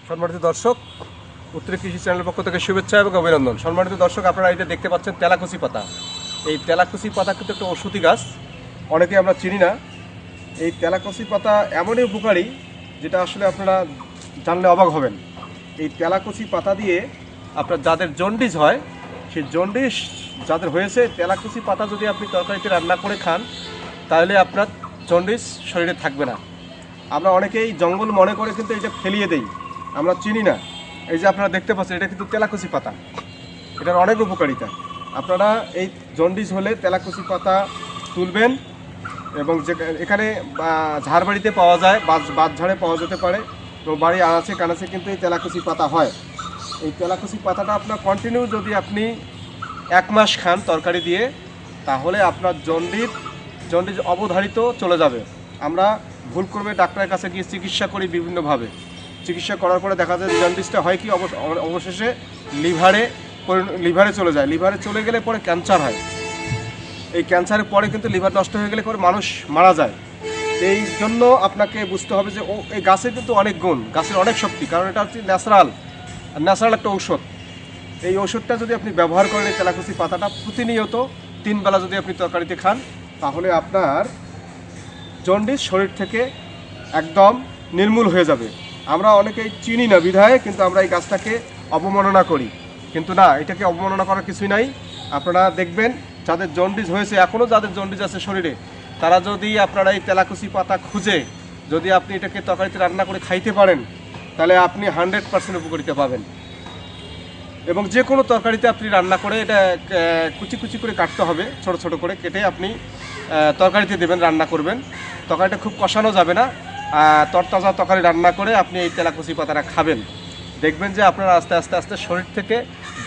সম্মানিত দর্শক, উত্তরে কৃষি চ্যানেলের পক্ষ থেকে শুভেচ্ছা এবং অভিনন্দন। সম্মানিত দর্শক, আপনারা এটা দেখতে পাচ্ছেন তেলাকুচি পাতা। এই তেলাকুচি পাতা কিন্তু একটা ঔষধি গাছ, অনেকে আমরা চিনি না। এই তেলাকুচি পাতা এমনই উপকারী যেটা আসলে আপনারা জানলে অবাক হবেন। এই তেলাকুচি পাতা দিয়ে আপনার যাদের জন্ডিস হয়, সেই জন্ডিস যাদের হয়েছে, তেলাকুচি পাতা যদি আপনি তরকারিতে রান্না করে খান তাহলে আপনার জন্ডিস শরীরে থাকবে না। আমরা অনেকেই জঙ্গল মনে করে কিন্তু এটা ফেলিয়ে দেই, আমরা চিনি না। এই যে আপনারা দেখতে পাচ্ছেন, এটা কিন্তু তেলাকুচি পাতা, এটার অনেক উপকারিতা। আপনারা এই জন্ডিস হলে তেলাকুচি পাতা তুলবেন এবং যে এখানে ঝাড়বাড়িতে পাওয়া যায়, বাঁশঝাড়ে পাওয়া যেতে পারে, তো বাড়ি আনাচে কানাচে কিন্তু এই তেলাকুচি পাতা হয়। এই তেলাকুচি পাতাটা আপনার কন্টিনিউ যদি আপনি 1 মাস খান তরকারি দিয়ে, তাহলে আপনার জন্ডিস অবধারিত চলে যাবে। আমরা ভুল করবে ডাক্তারের কাছে গিয়ে চিকিৎসা করি বিভিন্নভাবে। চিকিৎসা করার পরে দেখা যায় জন্ডিসটা হয় কি অবশেষে লিভারে চলে যায়। লিভারে চলে গেলে পরে ক্যান্সার হয়। এই ক্যান্সারের পরে কিন্তু লিভার নষ্ট হয়ে গেলে পরে মানুষ মারা যায়। এই জন্য আপনাকে বুঝতে হবে যে এই গাছের কিন্তু অনেক গুণ, গাছের অনেক শক্তি, কারণ এটা হচ্ছে ন্যাচারাল একটা ঔষধ। এই ওষুধটা যদি আপনি ব্যবহার করেন, এই তেলাকুচি পাতাটা প্রতিনিয়ত 3 বেলা যদি আপনি তরকারিতে খান, তাহলে আপনার জন্ডিস শরীর থেকে একদম নির্মূল হয়ে যাবে। আমরা অনেকেই চিনি না বিধায় কিন্তু আমরা এই গাছটাকে অবমাননা করি, কিন্তু না, এটাকে অবমাননা করার কিছুই নাই। আপনারা দেখবেন যাদের জন্ডিস হয়েছে, এখনও যাদের জন্ডিস আছে শরীরে, তারা যদি আপনারা এই তেলাকুচি পাতা খুঁজে যদি আপনি এটাকে তরকারিতে রান্না করে খাইতে পারেন, তাহলে আপনি 100% উপকারিতা পাবেন। এবং যে কোনো তরকারিতে আপনি রান্না করে এটা কুচি কুচি করে কাটতে হবে, ছোট ছোট করে কেটে আপনি তরকারিতে দেবেন, রান্না করবেন। তরকারিটা খুব কষানো যাবে না, তরতাজা তরকারি রান্না করে আপনি এই তেলাকুচি পাতাটা খাবেন। দেখবেন যে আপনার আস্তে আস্তে আস্তে শরীর থেকে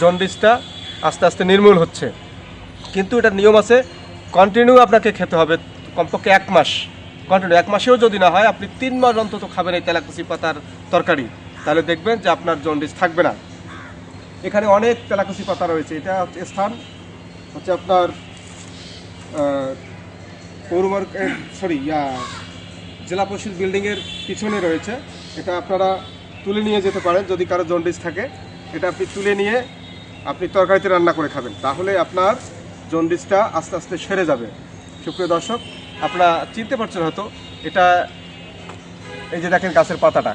জন্ডিসটা আস্তে আস্তে নির্মূল হচ্ছে। কিন্তু এটা নিয়ম আছে, কন্টিনিউ আপনাকে খেতে হবে কমপক্ষে 1 মাস। কন্টিনিউ 1 মাসেও যদি না হয়, আপনি 3 মাস অন্তত খাবেন এই তেলাকুচি পাতার তরকারি, তাহলে দেখবেন যে আপনার জন্ডিস থাকবে না। এখানে অনেক তেলাকুচি পাতা রয়েছে। এটা হচ্ছে স্থান হচ্ছে আপনার জেলা পরিষদ বিল্ডিংয়ের পিছনে রয়েছে। এটা আপনারা তুলে নিয়ে যেতে পারেন যদি কারো জন্ডিস থাকে। এটা আপনি তুলে নিয়ে আপনি তরকারিতে রান্না করে খাবেন, তাহলে আপনার জন্ডিসটা আস্তে আস্তে সেরে যাবে। সুপ্রিয় দর্শক, আপনারা চিনতে পারছেন হয়তো, এটা এই যে দেখেন গাছের পাতাটা,